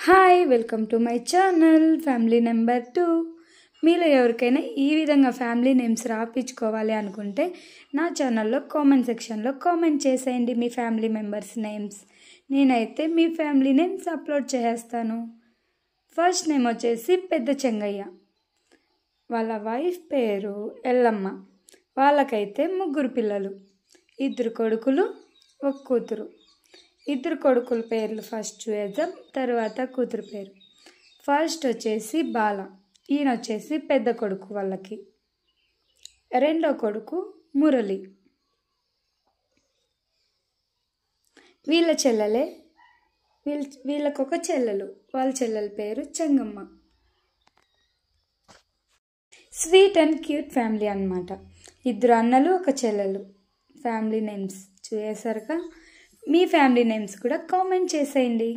Hi welcome to my channel family number 2. మీలో ఎవరికైనా ఈ విధంగా ఫ్యామిలీ నేమ్స్ రాపించుకోవాలి అనుకుంటే నా ఛానల్లో కామెంట్ సెక్షన్లో కామెంట్ చేసేయండి మీ ఫ్యామిలీ మెంబర్స్ నేమ్స్. నేనైతే మీ ఫ్యామిలీ నేమ్స్ అప్లోడ్ చేస్తాను. ఫస్ట్ నేమ్ వచ్చేసి పెద్ద చెంగయ్య, వాళ్ళ వైఫ్ పేరు ఎల్లమ్మ. వాళ్ళకైతే 3 పిల్లలు, 2 కొడుకులు 1 కూతురు. 2 కొడుకుల పేర్లు ఫస్ట్ చూద్దాం, తర్వాత కూతురు పేరు. ఫస్ట్ వచ్చేసి బాల, ఈయన వచ్చేసి పెద్ద కొడుకు వాళ్ళకి. రెండో కొడుకు మురళి, వీళ్ళ చెల్లెలే వీళ్ళకొక చెల్లెలు, వాళ్ళ చెల్లెల పేరు Chengamma. Sweet and cute family అన్నమాట. 2 అన్నలు 1 చెల్లెలు. ఫ్యామిలీ నేమ్స్ చూసేసరిగా మీ ఫ్యామిలీ నేమ్స్ కూడా కామెంట్ చేసేయండి.